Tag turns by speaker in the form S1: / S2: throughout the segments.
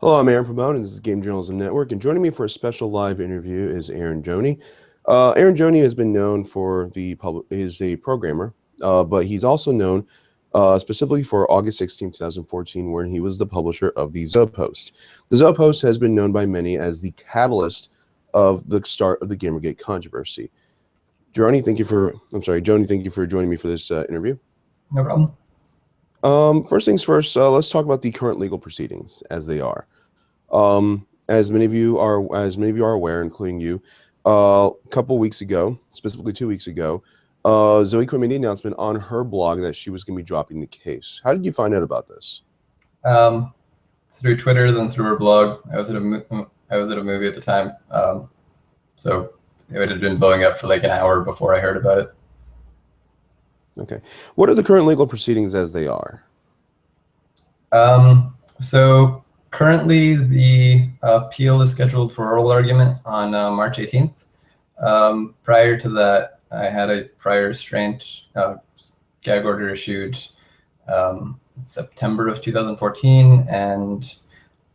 S1: Hello, I'm Aaron Pabon, and this is Game Journalism Network. And joining me for a special live interview is Eron Gjoni. Eron Gjoni has been known for is a programmer, but he's also known specifically for August 16, 2014, where he was the publisher of the Zoe Post. The Zoe Post has been known by many as the catalyst of the start of the Gamergate controversy. Joni, thank you for joining me for this interview.
S2: No problem.
S1: First things first, let's talk about the current legal proceedings as they are. As many of you are aware, including you, a couple weeks ago, specifically 2 weeks ago, Zoe made the announcement on her blog that she was going to be dropping the case. How did you find out about this?
S2: Through Twitter, then through her blog. I was at a movie at the time, so it had been blowing up for like an hour before I heard about it.
S1: Okay. What are the current legal proceedings as they are?
S2: So currently the appeal is scheduled for oral argument on March 18th. Prior to that, I had a prior restraint gag order issued September of 2014, and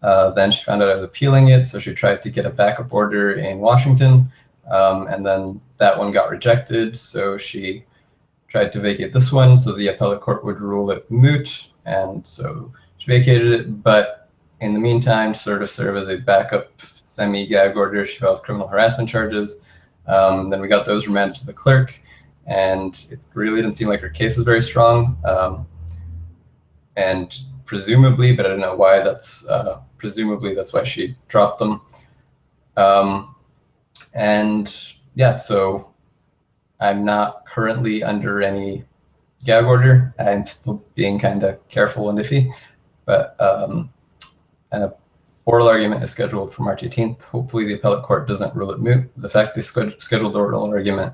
S2: then she found out I was appealing it, so she tried to get a backup order in Washington, and then that one got rejected, so she tried to vacate this one so the appellate court would rule it moot, and so she vacated it. But in the meantime, sort of serve as a backup semi-gag order, she filed criminal harassment charges. Then we got those remanded to the clerk, and it really didn't seem like her case was very strong. And presumably, but I don't know why, presumably that's why she dropped them. And yeah, so I'm not currently under any gag order. I'm still being kind of careful and iffy, but an oral argument is scheduled for March 18th. Hopefully the appellate court doesn't rule it moot. The fact they scheduled oral argument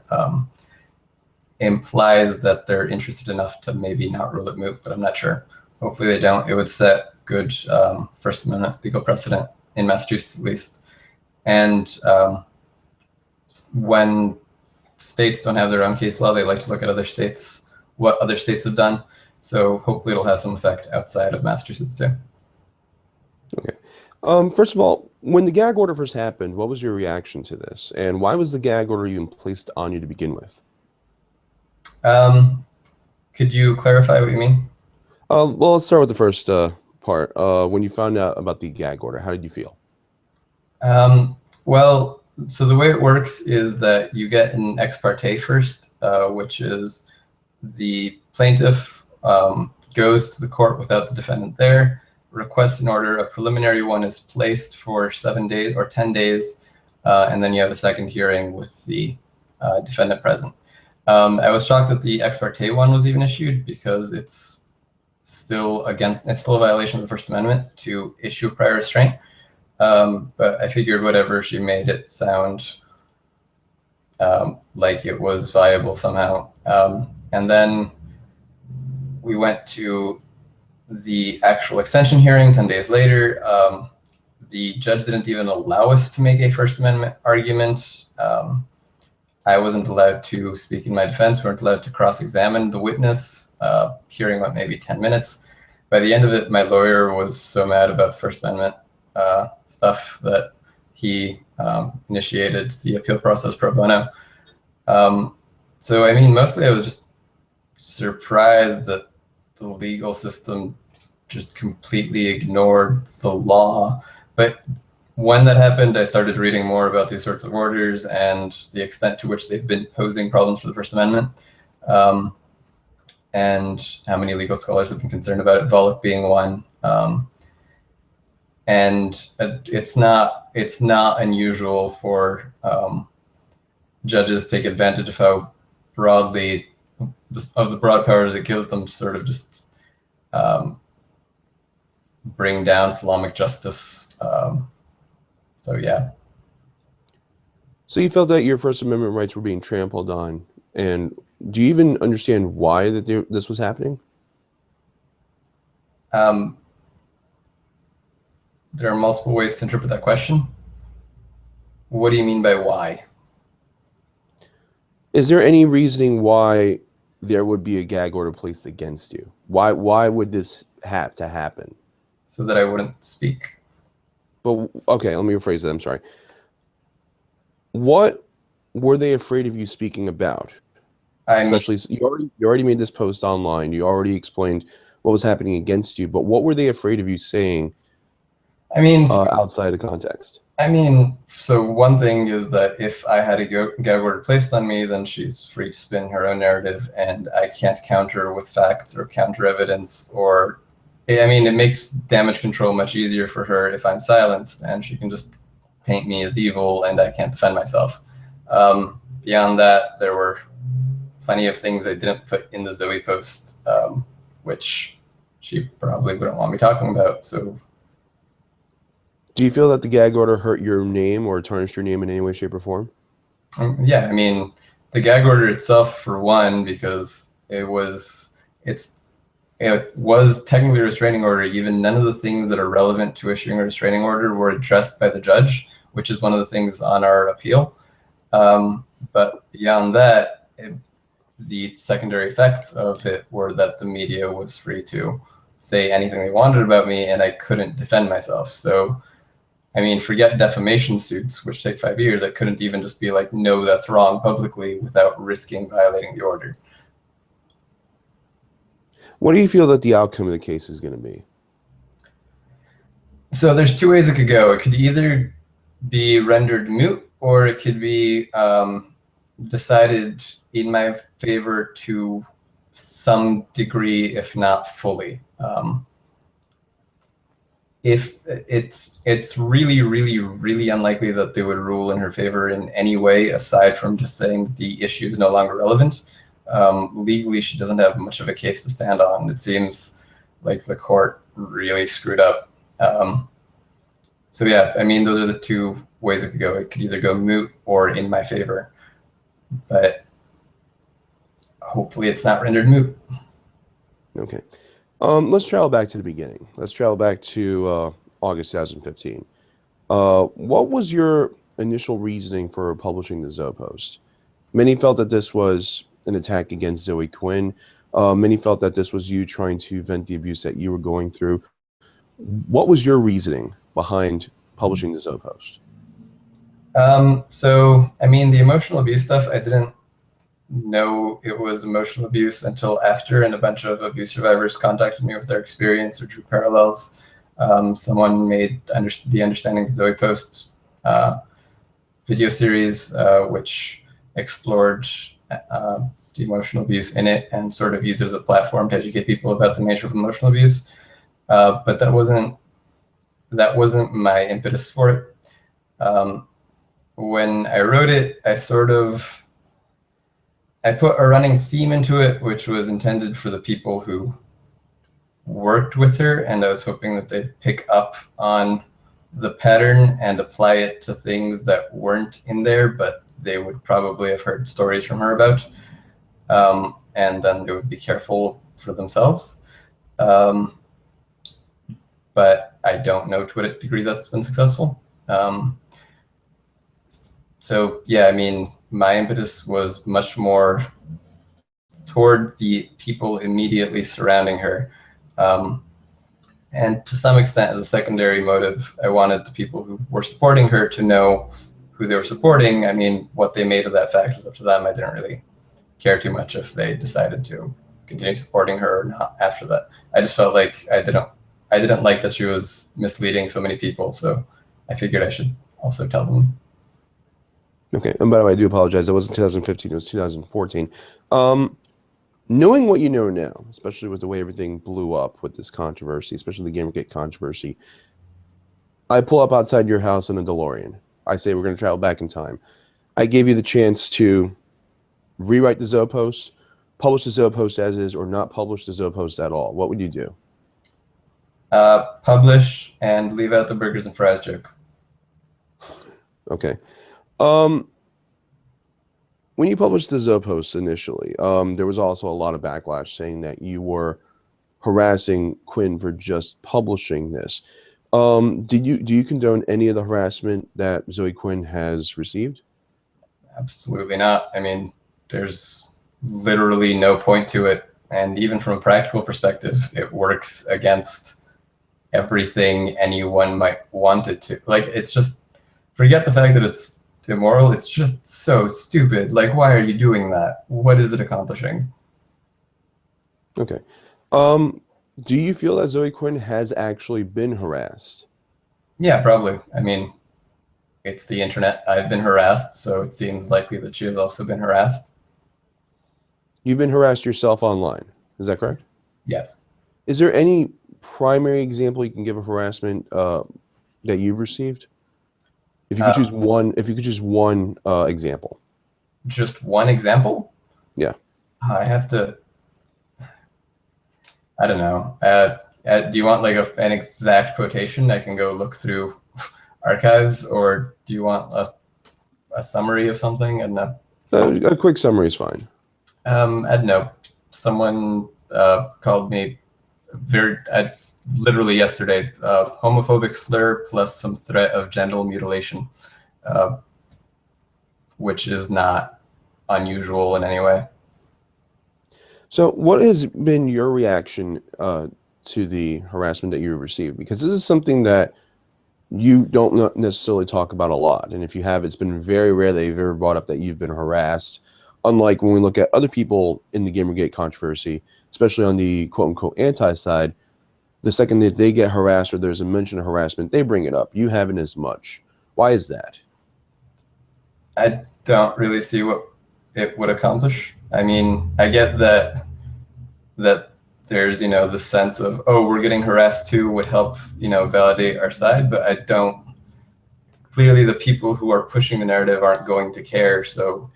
S2: implies that they're interested enough to maybe not rule it moot, but I'm not sure. Hopefully they don't. It would set good First Amendment legal precedent in Massachusetts, at least. And when states don't have their own case law, they like to look at other states, what other states have done. So hopefully it'll have some effect outside of Massachusetts too.
S1: Okay. First of all, when the gag order first happened, what was your reaction to this? And why was the gag order even placed on you to begin with?
S2: Could you clarify what you mean?
S1: Well, let's start with the first part. When you found out about the gag order, how did you feel?
S2: Well, so the way it works is that you get an ex parte first, which is the plaintiff goes to the court without the defendant there, requests an order, a preliminary one is placed for 7 days or 10 days, and then you have a second hearing with the defendant present. I was shocked that the ex parte one was even issued, because it's still a violation of the First Amendment to issue a prior restraint. But I figured whatever, she made it sound like it was viable somehow. And then we went to the actual extension hearing 10 days later. The judge didn't even allow us to make a First Amendment argument. I wasn't allowed to speak in my defense. We weren't allowed to cross-examine the witness. Hearing went maybe 10 minutes. By the end of it, my lawyer was so mad about the First Amendment stuff that he initiated the appeal process pro bono. So, I mean, mostly I was just surprised that the legal system just completely ignored the law. But when that happened, I started reading more about these sorts of orders and the extent to which they've been posing problems for the First Amendment, and how many legal scholars have been concerned about it, Volokh being one. And it's not unusual for judges to take advantage of how broadly, of the broad powers it gives them to sort of just bring down Islamic justice. So yeah.
S1: So you felt that your First Amendment rights were being trampled on, and do you even understand why this was happening?
S2: There are multiple ways to interpret that question. What do you mean by why?
S1: Is there any reasoning why there would be a gag order placed against you? Why would this have to happen?
S2: So that I wouldn't speak.
S1: But okay, let me rephrase that. I'm sorry. What were they afraid of you speaking about?
S2: I mean,
S1: Especially you already made this post online. You already explained what was happening against you. But what were they afraid of you saying
S2: I mean,
S1: outside of context?
S2: so one thing is that if I had a gag order placed on me, then she's free to spin her own narrative, and I can't counter with facts or counter evidence. Or, I mean, it makes damage control much easier for her if I'm silenced, and she can just paint me as evil, and I can't defend myself. Beyond that, there were plenty of things I didn't put in the Zoe post, which she probably wouldn't want me talking about. So
S1: Do you feel that the gag order hurt your name or tarnished your name in any way, shape, or form?
S2: yeah, I mean, the gag order itself, for one, because it was technically a restraining order. Even none of the things that are relevant to issuing a restraining order were addressed by the judge, which is one of the things on our appeal. But beyond that, the secondary effects of it were that the media was free to say anything they wanted about me, and I couldn't defend myself. So, I mean, forget defamation suits, which take 5 years. I couldn't even just be like, no, that's wrong publicly without risking violating the order.
S1: What do you feel that the outcome of the case is going to be?
S2: So there's two ways it could go. It could either be rendered moot, or it could be decided in my favor to some degree, if not fully. If it's really, really, really unlikely that they would rule in her favor in any way, aside from just saying that the issue is no longer relevant. Legally, she doesn't have much of a case to stand on. It seems like the court really screwed up. So yeah, I mean, those are the two ways it could go. It could either go moot or in my favor, but hopefully it's not rendered moot.
S1: Okay. Let's travel back to the beginning. Let's travel back to August 2015. What was your initial reasoning for publishing the Zoe Post? Many felt that this was an attack against Zoe Quinn. Many felt that this was you trying to vent the abuse that you were going through. What was your reasoning behind publishing the Zoe Post?
S2: So, I mean, the emotional abuse stuff, I didn't know it was emotional abuse until after, and a bunch of abuse survivors contacted me with their experience or drew parallels. Someone made the Understanding Zoe Post video series, which explored the emotional abuse in it and sort of used it as a platform to educate people about the nature of emotional abuse. But that wasn't my impetus for it. When I wrote it, I put a running theme into it, which was intended for the people who worked with her, and I was hoping that they'd pick up on the pattern and apply it to things that weren't in there, but they would probably have heard stories from her about, and then they would be careful for themselves. But I don't know to what degree that's been successful. So yeah, I mean, my impetus was much more toward the people immediately surrounding her. And to some extent, as a secondary motive, I wanted the people who were supporting her to know who they were supporting. I mean, what they made of that fact was up to them. I didn't really care too much if they decided to continue supporting her or not after that. I just felt like I didn't like that she was misleading so many people, so I figured I should also tell them.
S1: Okay, and by the way, I do apologize. It wasn't 2015, it was 2014. Knowing what you know now, especially with the way everything blew up with this controversy, especially the Gamergate controversy, I pull up outside your house in a DeLorean. I say we're going to travel back in time. I gave you the chance to rewrite the Zoe Post, publish the Zoe Post as is, or not publish the Zoe Post at all. What would you do?
S2: Publish and leave out the burgers and fries joke.
S1: Okay. When you published the Zoe Post initially, there was also a lot of backlash saying that you were harassing Quinn for just publishing this. Do you condone any of the harassment that Zoe Quinn has received?
S2: Absolutely not. I mean, there's literally no point to it. And even from a practical perspective, it works against everything anyone might want it to. Like, it's just, forget the fact that it's immoral, it's just so stupid. Like, why are you doing that? What is it accomplishing?
S1: Okay. Do you feel that Zoe Quinn has actually been harassed?
S2: Yeah, probably. I mean, it's the internet. I've been harassed, so it seems likely that she has also been harassed.
S1: You've been harassed yourself online. Is that correct?
S2: Yes.
S1: Is there any primary example you can give of harassment that you've received? If you could choose
S2: Um,
S1: one, if you could choose one example.
S2: just one example?
S1: Yeah.
S2: I have to, I don't know. Do you want like an exact quotation? I can go look through archives, or do you want a summary of something? I don't know.
S1: A quick summary is fine.
S2: I don't know. Someone called me literally yesterday, homophobic slur plus some threat of genital mutilation, uh, which is not unusual in any way.
S1: So, what has been your reaction to the harassment that you received? Because this is something that you don't necessarily talk about a lot. And if you have, it's been very rare that you've ever brought up that you've been harassed. Unlike when we look at other people in the Gamergate controversy, especially on the quote unquote anti side, the second that they get harassed or there's a mention of harassment, they bring it up. You haven't as much. Why is that?
S2: I don't really see what it would accomplish. I mean, I get that there's, the sense of, oh, we're getting harassed too would help, validate our side, but I don't, clearly the people who are pushing the narrative aren't going to care. So,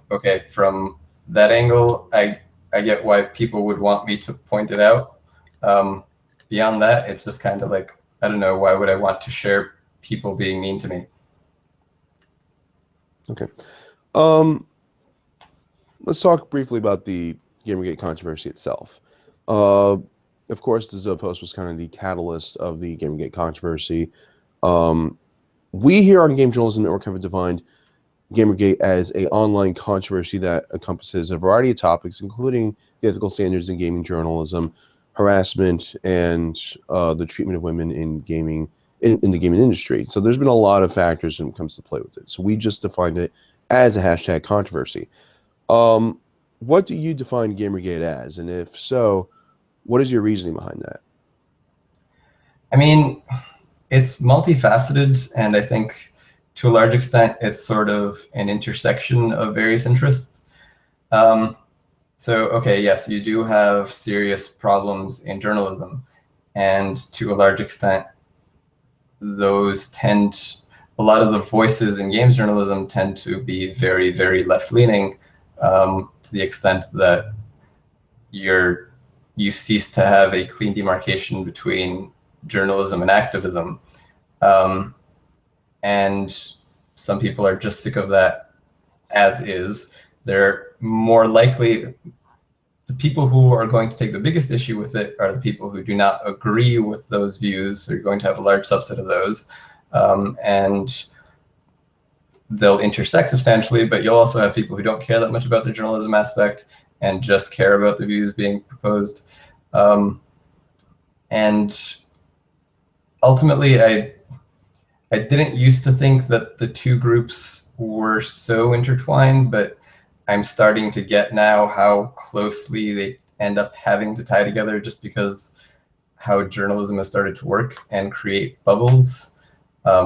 S2: okay, from that angle, I get why people would want me to point it out. Beyond that, it's just kind of like, I don't know, why would I want to share people being mean to me?
S1: Okay. Let's talk briefly about the Gamergate controversy itself. Of course, the Zoe Post was kind of the catalyst of the Gamergate controversy. We here on Game Journalism Network have defined Gamergate as a online controversy that encompasses a variety of topics, including the ethical standards in gaming journalism, harassment, and the treatment of women in gaming in the gaming industry. So there's been a lot of factors when it comes to play with it. So we just defined it as a hashtag controversy. What do you define Gamergate as? And if so, what is your reasoning behind that?
S2: I mean, it's multifaceted, and I think to a large extent, it's sort of an intersection of various interests. So, okay, yes, you do have serious problems in journalism, and to a large extent, a lot of the voices in games journalism tend to be very, very left-leaning, to the extent that you cease to have a clean demarcation between journalism and activism. And some people are just sick of that as is. They're more likely, the people who are going to take the biggest issue with it are the people who do not agree with those views. They're going to have a large subset of those. And they'll intersect substantially, but you'll also have people who don't care that much about the journalism aspect and just care about the views being proposed. And ultimately, I didn't used to think that the two groups were so intertwined, but I'm starting to get now how closely they end up having to tie together, just because how journalism has started to work and create bubbles,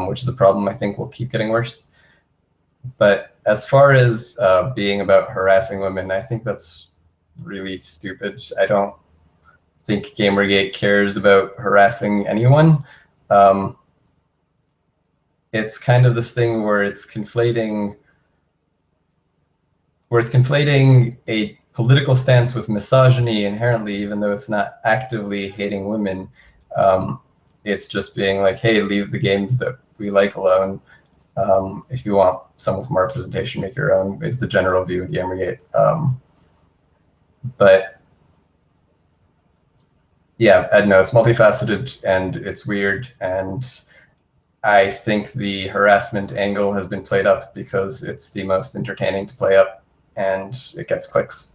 S2: which is a problem I think will keep getting worse. But as far as being about harassing women, I think that's really stupid. I don't think Gamergate cares about harassing anyone. It's kind of this thing where it's conflating a political stance with misogyny inherently, even though it's not actively hating women. It's just being like, hey, leave the games that we like alone. If you want some with more representation, make your own, is the general view in Gamergate. But yeah, I don't know, it's multifaceted and it's weird. And I think the harassment angle has been played up because it's the most entertaining to play up and it gets clicks.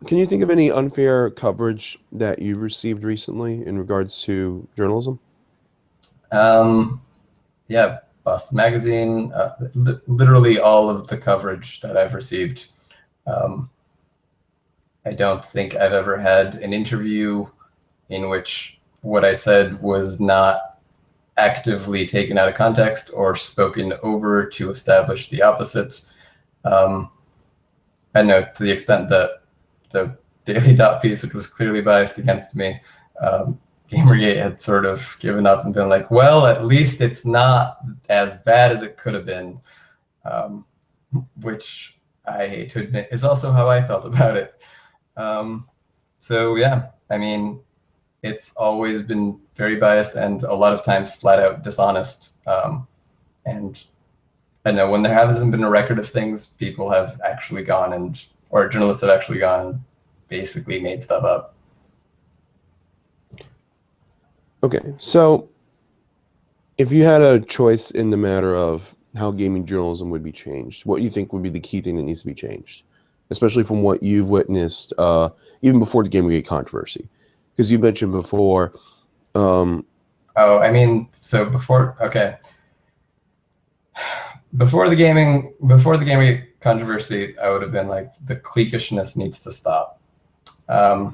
S1: Can you think of any unfair coverage that you've received recently in regards to journalism?
S2: Um, yeah, Boston Magazine, literally all of the coverage that I've received. Um, I don't think I've ever had an interview in which what I said was not actively taken out of context or spoken over to establish the opposite. Um, I know to the extent that the Daily Dot piece, which was clearly biased against me, Gamergate had sort of given up and been like, well, at least it's not as bad as it could have been, um, which I hate to admit is also how I felt about it. So yeah, I mean, it's always been very biased and a lot of times flat out dishonest. And I know when there hasn't been a record of things, people have actually gone and, or journalists have actually gone and basically made stuff up.
S1: Okay, so if you had a choice in the matter of how gaming journalism would be changed, what do you think would be the key thing that needs to be changed, especially from what you've witnessed, even before the Gamergate controversy? Because you mentioned before.
S2: Oh, I mean, so okay, before the gaming controversy, I would have been like, the cliquishness needs to stop.
S1: Sorry,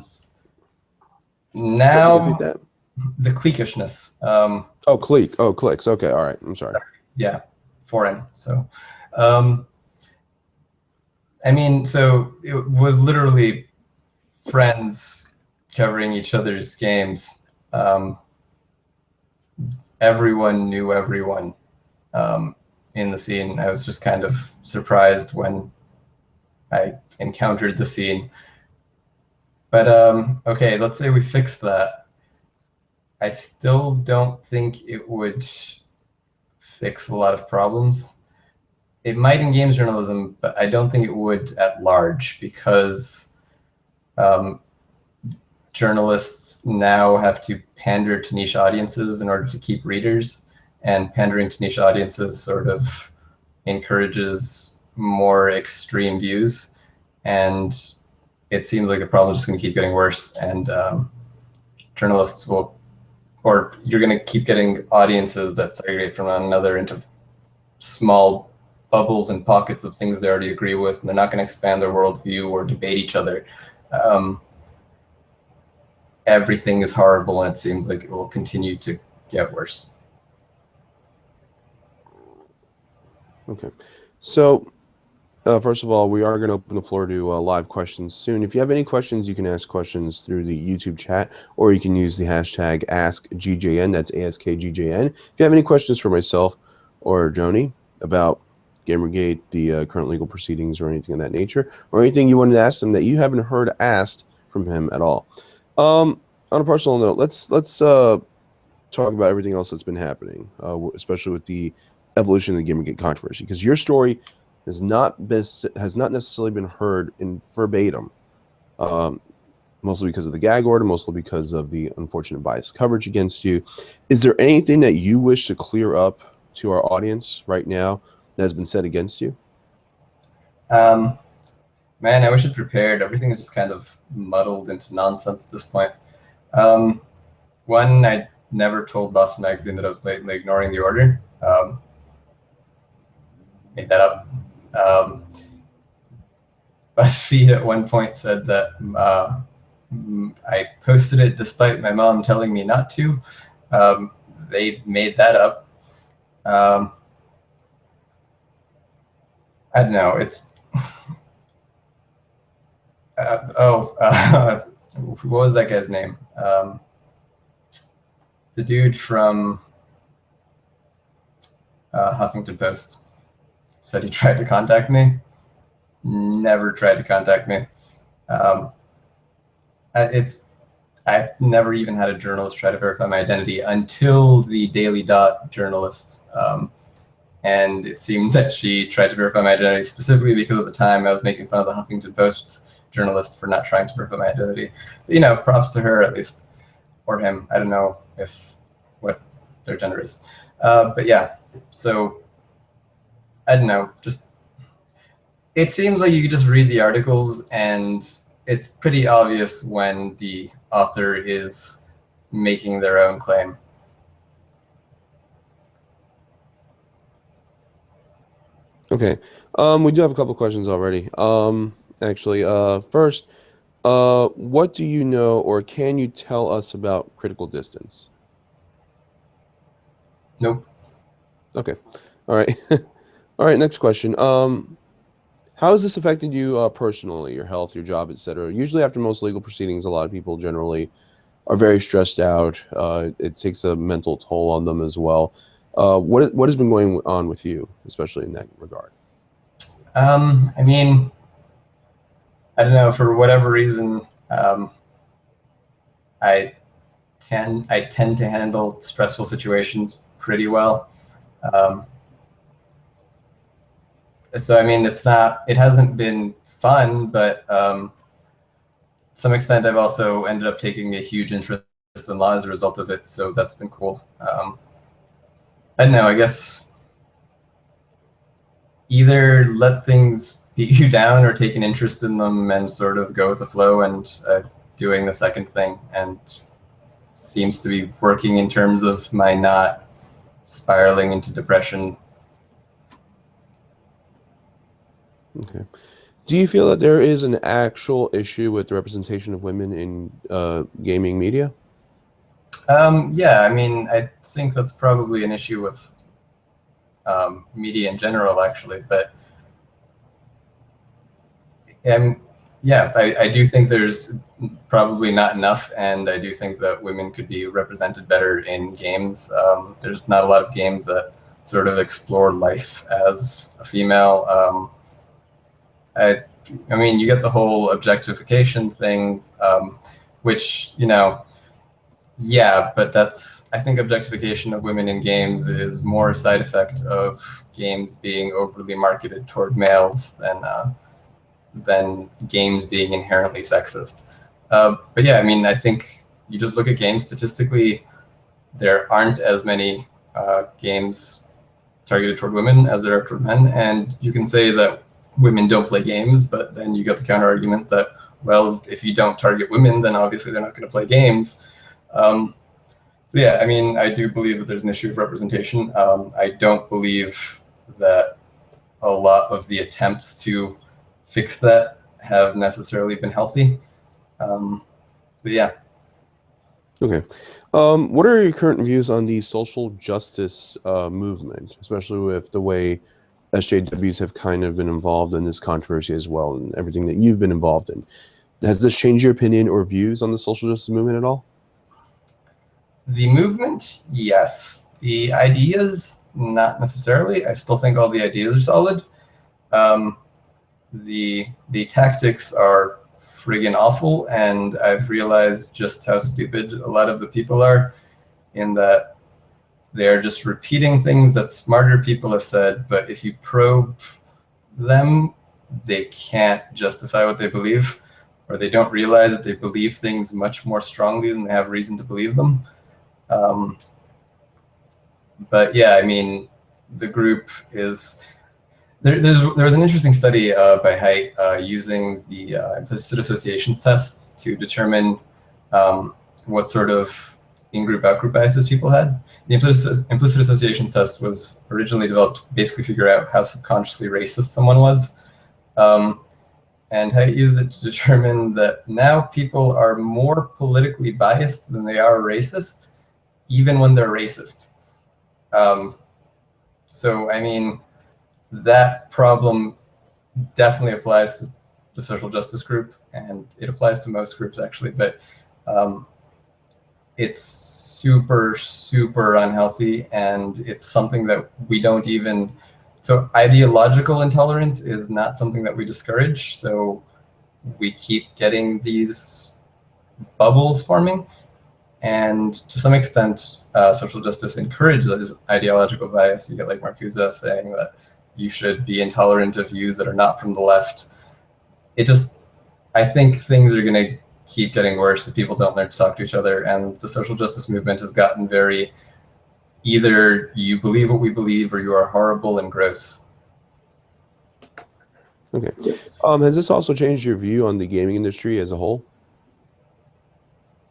S1: repeat
S2: Now,
S1: that.
S2: the cliquishness.
S1: Oh, clique. Oh, clicks. Okay, all right. I'm sorry.
S2: Yeah, foreign. So, um, I mean, so it was literally friends covering each other's games. Everyone knew everyone in the scene. I was just kind of surprised when I encountered the scene. But okay, let's say we fixed that. I still don't think it would fix a lot of problems. It might in games journalism, but I don't think it would at large, because um, journalists now have to pander to niche audiences in order to keep readers, and pandering to niche audiences sort of encourages more extreme views, and it seems like the problem is just going to keep getting worse, and journalists will, or you're going to keep getting audiences that segregate from one another into small bubbles and pockets of things they already agree with, and they're not going to expand their worldview or debate each other. Everything is horrible, and it seems like it will continue to get worse.
S1: Okay. So, first of all, we are going to open the floor to live questions soon. If you have any questions, you can ask questions through the YouTube chat, or you can use the hashtag AskGJN. That's ASKGJN. If you have any questions for myself or Joni about Gamergate, the current legal proceedings, or anything of that nature, or anything you wanted to ask him that you haven't heard asked from him at all. On a personal note, let's talk about everything else that's been happening, especially with the evolution of the Gamergate controversy, because your story has not necessarily been heard in verbatim, mostly because of the gag order, mostly because of the unfortunate biased coverage against you. Is there anything that you wish to clear up to our audience right now that has been said against you?
S2: Man, I wish I'd prepared. Everything is just kind of muddled into nonsense at this point. One, I never told Boston Magazine that I was blatantly ignoring the order. Made that up. BuzzFeed at one point said that I posted it despite my mom telling me not to. They made that up. I don't know. It's what was that guy's name? The dude from Huffington Post said he tried to contact me. Never tried to contact me. I've never even had a journalist try to verify my identity until the Daily Dot journalist. And it seemed that she tried to verify my identity specifically because at the time I was making fun of the Huffington Post journalist for not trying to verify my identity. You know, props to her at least, or him. I don't know what their gender is. But yeah, so I don't know. Just, it seems like you could just read the articles and it's pretty obvious when the author is making their own claim.
S1: Okay. We do have a couple questions already. Actually, first, what do you know or can you tell us about critical distance?
S2: Nope.
S1: Okay. All right. All right, next question. How has this affected you personally, your health, your job, etc.? Usually after most legal proceedings, a lot of people generally are very stressed out. It takes a mental toll on them as well. What has been going on with you, especially in that regard?
S2: I mean, I don't know, for whatever reason, I tend to handle stressful situations pretty well. Um, so I mean, it hasn't been fun, but to some extent, I've also ended up taking a huge interest in law as a result of it. So that's been cool. I don't know. I guess either let things beat you down or take an interest in them and sort of go with the flow, and doing the second thing, and seems to be working in terms of my not spiraling into depression.
S1: Okay. Do you feel that there is an actual issue with the representation of women in gaming media?
S2: Yeah, I mean, I think that's probably an issue with media in general, actually. But yeah, I do think there's probably not enough, and I do think that women could be represented better in games. There's not a lot of games that sort of explore life as a female. I mean, you get the whole objectification thing, which, yeah, but I think objectification of women in games is more a side effect of games being overly marketed toward males than games being inherently sexist. But yeah, I mean, I think you just look at games statistically, there aren't as many games targeted toward women as there are toward men. And you can say that women don't play games, but then you get the counter argument that, well, if you don't target women, then obviously they're not going to play games. So yeah, I mean, I do believe that there's an issue of representation. I don't believe that a lot of the attempts to fix that have necessarily been healthy. But yeah.
S1: Okay. What are your current views on the social justice movement, especially with the way SJWs have kind of been involved in this controversy as well, and everything that you've been involved in? Has this changed your opinion or views on the social justice movement at all?
S2: The movement, yes. The ideas, not necessarily. I still think all the ideas are solid. Um, the tactics are friggin' awful, and I've realized just how stupid a lot of the people are, in that they're just repeating things that smarter people have said, but if you probe them, they can't justify what they believe, or they don't realize that they believe things much more strongly than they have reason to believe them. But yeah, I mean, the group is there was an interesting study by Haidt using the implicit associations test to determine what sort of in-group out-group biases people had. The implicit associations test was originally developed to basically figure out how subconsciously racist someone was. And Haidt used it to determine that now people are more politically biased than they are racist, even when they're racist. So, I mean, that problem definitely applies to the social justice group, and it applies to most groups, actually. But it's super, super unhealthy, and it's something that we don't even... So ideological intolerance is not something that we discourage. So we keep getting these bubbles forming. And to some extent, social justice encourages ideological bias. You get like Marcuse saying that you should be intolerant of views that are not from the left. I think things are going to keep getting worse if people don't learn to talk to each other. And the social justice movement has gotten very, either you believe what we believe or you are horrible and gross.
S1: Okay. Has this also changed your view on the gaming industry as a whole?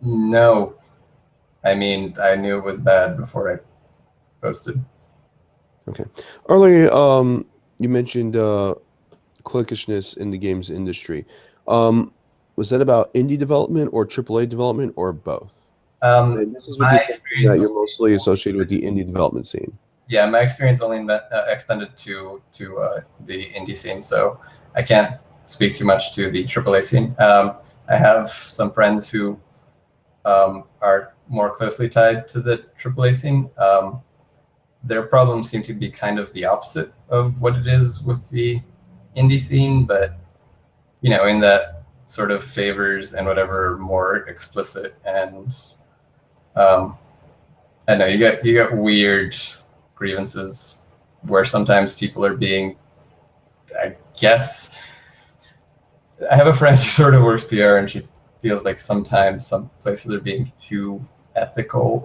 S2: No, I mean, I knew it was bad before I posted.
S1: Okay. Earlier, you mentioned cliquishness in the games industry. Um, was that about indie development or AAA development or both? And this is with the
S2: My
S1: assumption
S2: experience
S1: that
S2: only,
S1: you're mostly associated with the indie development scene.
S2: yeah, my experience only extended to the indie scene, so I can't speak too much to the AAA scene. I have some friends who are more closely tied to the AAA scene. Their problems seem to be kind of the opposite of what it is with the indie scene, but in that sort of favors and whatever more explicit and um, I don't know you get weird grievances where sometimes people are being, I guess, I have a friend who sort of works PR and she feels like sometimes some places are being too ethical.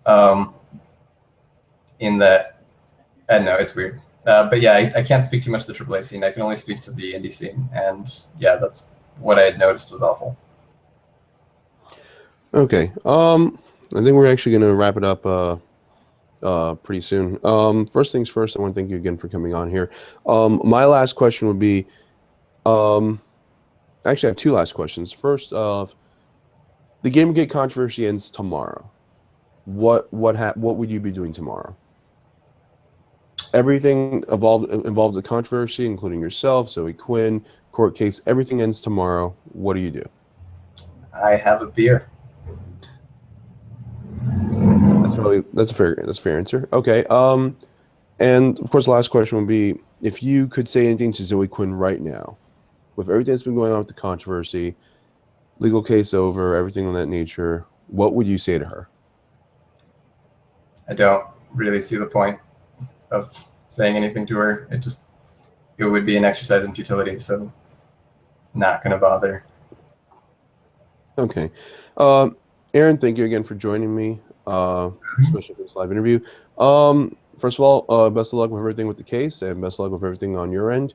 S2: um, in that, I don't know, it's weird. But yeah, I can't speak too much to the AAA scene. I can only speak to the indie scene, and yeah, that's what I had noticed was awful.
S1: Okay. I think we're actually going to wrap it up pretty soon. First things first, I want to thank you again for coming on here. My last question would be, um, actually, I have two last questions. First, the Gamergate controversy ends tomorrow. What would you be doing tomorrow? Everything involved the controversy, including yourself, Zoe Quinn, court case. Everything ends tomorrow. What do you do?
S2: I have a beer.
S1: That's a fair answer. Okay. And of course, the last question would be if you could say anything to Zoe Quinn right now, with everything that's been going on with the controversy, legal case over, everything of that nature, what would you say to her?
S2: I don't really see the point of saying anything to her. It would be an exercise in futility, so not gonna bother.
S1: Okay. Eron, thank you again for joining me, especially for this live interview. First of all, best of luck with everything with the case and best of luck with everything on your end.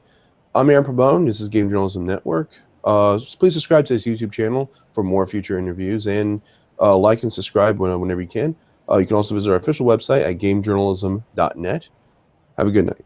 S1: I'm Aaron Pabon. This is Game Journalism Network. Please subscribe to this YouTube channel for more future interviews and like and subscribe whenever you can. You can also visit our official website at gamejournalism.net. Have a good night.